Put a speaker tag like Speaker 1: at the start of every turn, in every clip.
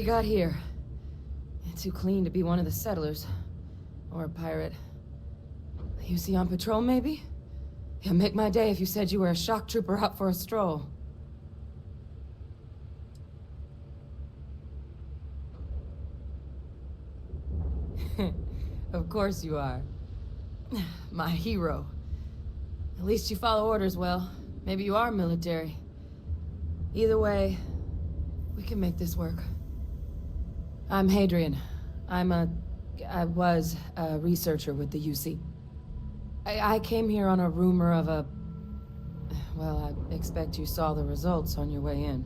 Speaker 1: we got here? Too clean to be one of the settlers. Or a pirate. You see on patrol, maybe? It'll make my day if you said you were a shock trooper out for a stroll. Of course you are. My hero. At least you follow orders well. Maybe you are military. Either way, we can make this work. I'm Hadrian. I was a researcher with the UC. I came here on a rumor of a... Well, I expect you saw the results on your way in.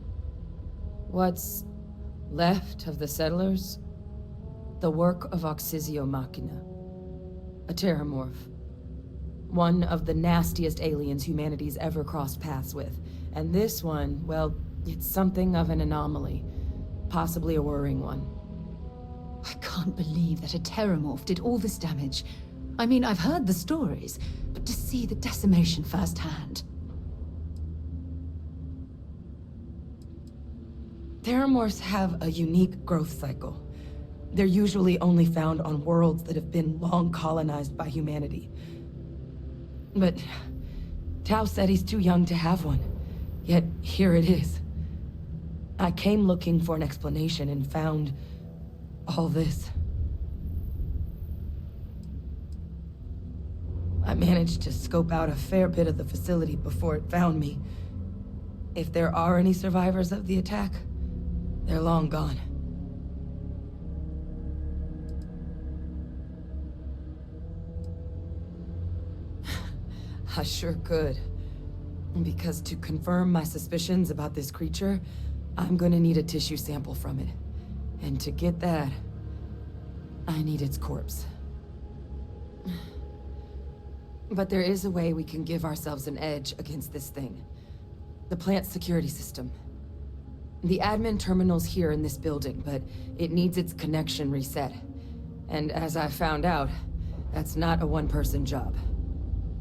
Speaker 1: What's left of the settlers? The work of Oxysio Machina. A terrormorph. One of the nastiest aliens humanity's ever crossed paths with. And this one, well, it's something of an anomaly. Possibly a worrying one.
Speaker 2: I can't believe that a terrormorph did all this damage. I mean, I've heard the stories, but to see the decimation firsthand.
Speaker 1: Terrormorphs have a unique growth cycle. They're usually only found on worlds that have been long colonized by humanity. But Tao said he's too young to have one. Yet here it is. I came looking for an explanation and found all this. I managed to scope out a fair bit of the facility before it found me. If there are any survivors of the attack, they're long gone. I sure could. Because to confirm my suspicions about this creature, I'm gonna need a tissue sample from it. And to get that, I need its corpse. But there is a way we can give ourselves an edge against this thing. The plant's security system. The admin terminal's here in this building, but it needs its connection reset. And as I found out, that's not a one-person job.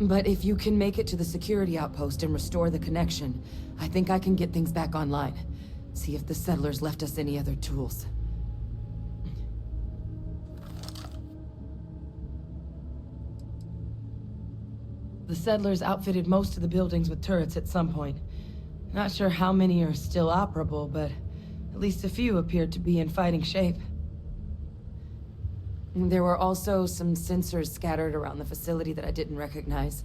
Speaker 1: But if you can make it to the security outpost and restore the connection, I think I can get things back online. See if the settlers left us any other tools. The settlers outfitted most of the buildings with turrets at some point. Not sure how many are still operable, but at least a few appeared to be in fighting shape. There were also some sensors scattered around the facility that I didn't recognize.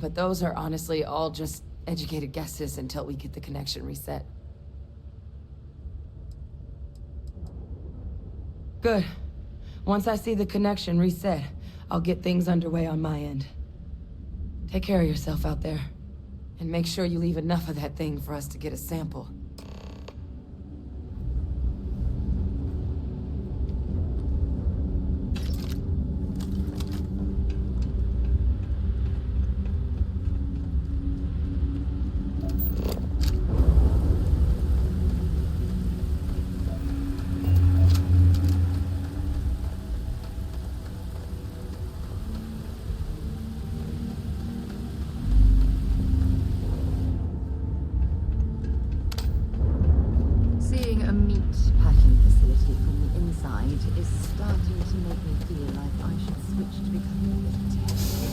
Speaker 1: But those are honestly all just educated guesses until we get the connection reset. Good. Once I see the connection reset, I'll get things underway on my end. Take care of yourself out there. And make sure you leave enough of that thing for us to get a sample.
Speaker 2: Seeing a meat packing facility from the inside is starting to make me feel like I should switch to becoming a vegetarian.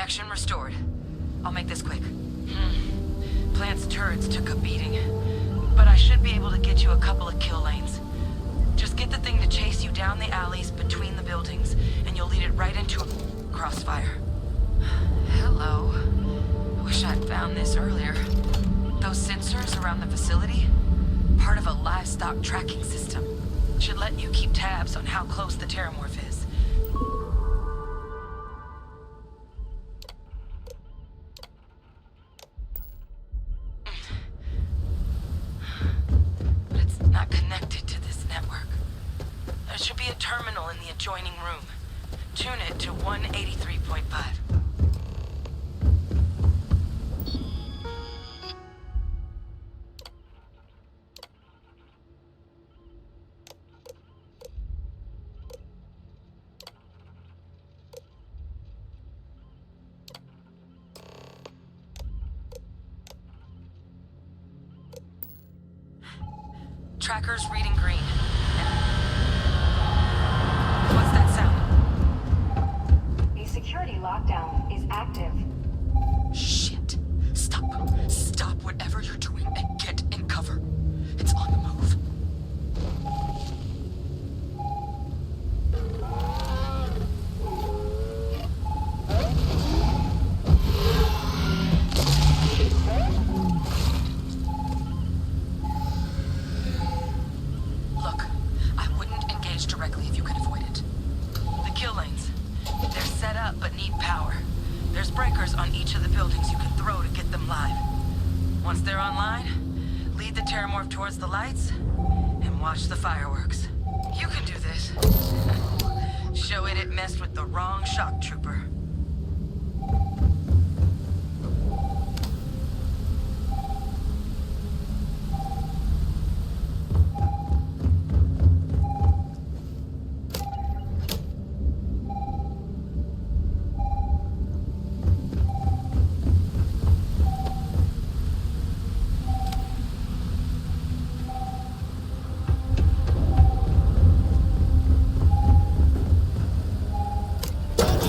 Speaker 3: Traction restored. I'll make this quick. Plant's turrets took a beating, but I should be able to get you a couple of kill lanes. Just get the thing to chase you down the alleys between the buildings, and you'll lead it right into a crossfire. Hello. Wish I'd found this earlier. Those sensors around the facility? Part of a livestock tracking system. Should let you keep tabs on how close the Terrormorph is. But it's not connected to this network. There should be a terminal in the adjoining room. Tune it to 183.5. Tracker's reading green. What's that sound?
Speaker 4: A security lockdown is active.
Speaker 3: Shit. Stop. Stop whatever you're doing and get in cover. It's on the move. Look, I wouldn't engage directly if you can avoid it. The kill lanes. They're set up but need power. There's breakers on each of the buildings you can throw to get them live. Once they're online, lead the Terrormorph towards the lights and watch the fireworks. You can do this. Show it messed with the wrong shock trooper.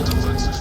Speaker 5: Defenses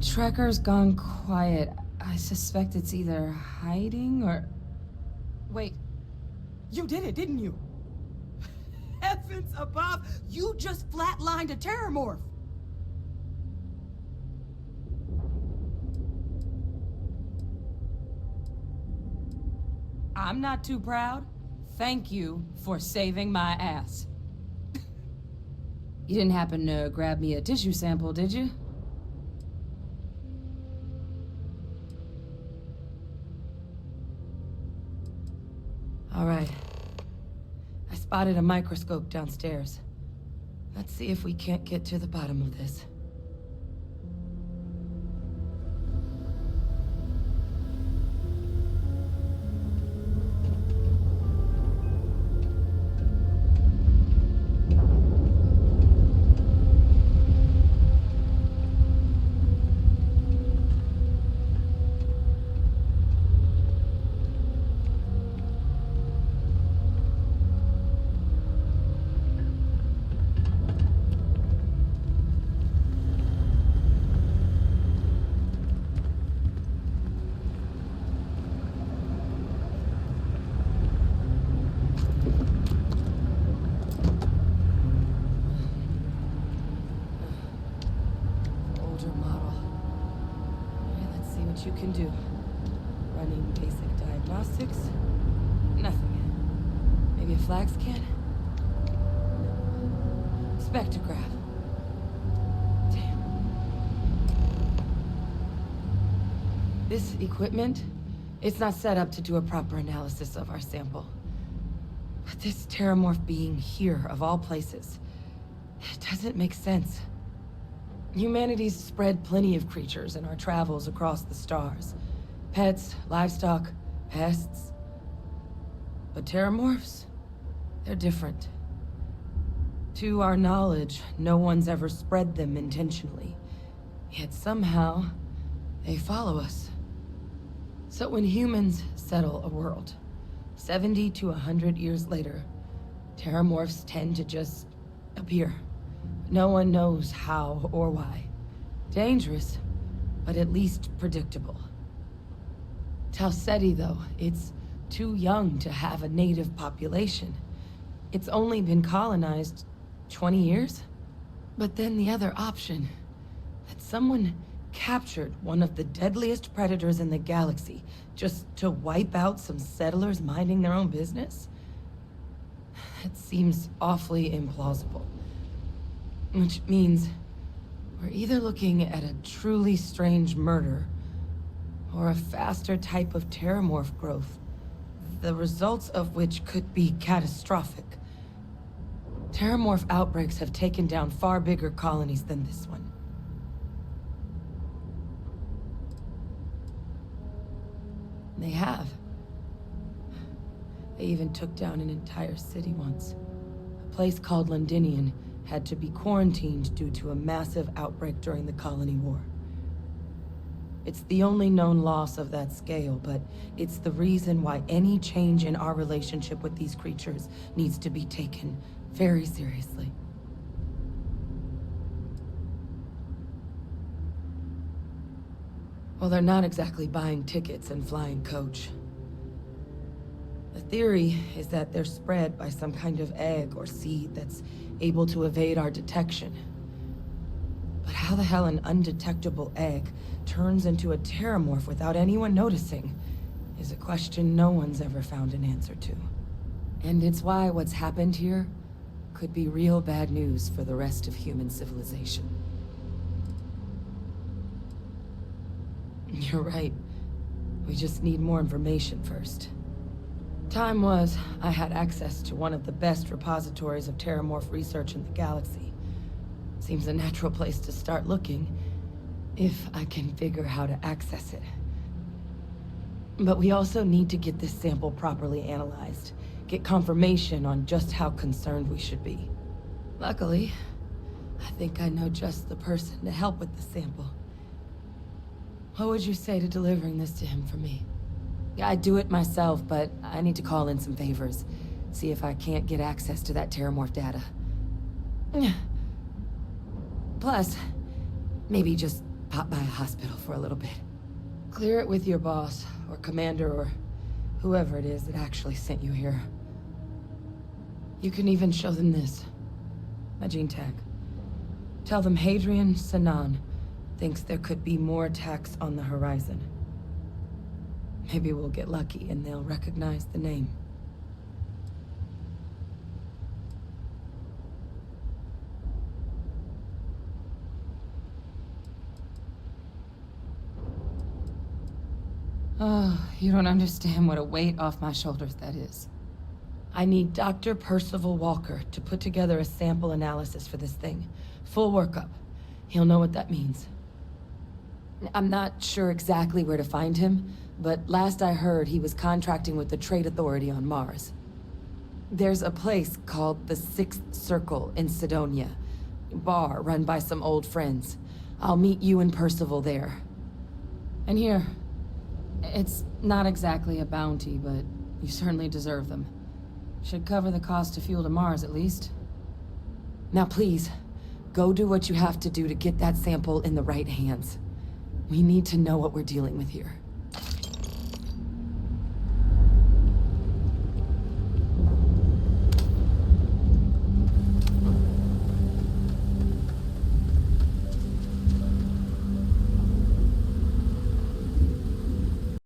Speaker 1: tracker's gone quiet. I suspect it's either hiding or...
Speaker 5: Wait. You did it, didn't you? Heavens above! You just flatlined a terrormorph!
Speaker 1: I'm not too proud. Thank you for saving my ass. You didn't happen to grab me a tissue sample, did you? All right. I spotted a microscope downstairs. Let's see if we can't get to the bottom of this. You can do. Running basic diagnostics. Nothing. Maybe a flag scan? No. Spectrograph. Damn. This equipment, it's not set up to do a proper analysis of our sample. But this terrormorph being here, of all places, it doesn't make sense. Humanity's spread plenty of creatures in our travels across the stars. Pets, livestock, pests. But terrormorphs? They're different. To our knowledge, no one's ever spread them intentionally. Yet somehow, they follow us. So when humans settle a world, 70 to 100 years later, terrormorphs tend to just appear. No one knows how or why. Dangerous, but at least predictable. Talseti, though, it's too young to have a native population. It's only been colonized 20 years? But then the other option, that someone captured one of the deadliest predators in the galaxy just to wipe out some settlers minding their own business? That seems awfully implausible. Which means we're either looking at a truly strange murder or a faster type of terrormorph growth, the results of which could be catastrophic. Terrormorph outbreaks have taken down far bigger colonies than this one. They have. They even took down an entire city once. A place called Londinian had to be quarantined due to a massive outbreak during the Colony War. It's the only known loss of that scale, but it's the reason why any change in our relationship with these creatures needs to be taken very seriously. Well, they're not exactly buying tickets and flying coach. The theory is that they're spread by some kind of egg or seed that's able to evade our detection. But how the hell an undetectable egg turns into a terrormorph without anyone noticing is a question no one's ever found an answer to. And it's why what's happened here could be real bad news for the rest of human civilization. You're right. We just need more information first. Time was, I had access to one of the best repositories of terrormorph research in the galaxy. Seems a natural place to start looking, if I can figure how to access it. But we also need to get this sample properly analyzed, get confirmation on just how concerned we should be. Luckily, I think I know just the person to help with the sample. What would you say to delivering this to him for me? Yeah, I'd do it myself, but I need to call in some favors. See if I can't get access to that terrormorph data. Plus, maybe just pop by a hospital for a little bit. Clear it with your boss, or commander, or whoever it is that actually sent you here. You can even show them this. My gene tag. Tell them Hadrian Sanan thinks there could be more attacks on the horizon. Maybe we'll get lucky and they'll recognize the name. Oh, you don't understand what a weight off my shoulders that is. I need Dr. Percival Walker to put together a sample analysis for this thing. Full workup. He'll know what that means. I'm not sure exactly where to find him, but last I heard he was contracting with the Trade Authority on Mars. There's a place called the Sixth Circle in Sidonia. Bar run by some old friends. I'll meet you and Percival there. And here, it's not exactly a bounty, but you certainly deserve them. Should cover the cost to fuel to Mars, at least. Now please, go do what you have to do to get that sample in the right hands. We need to know what we're dealing with here.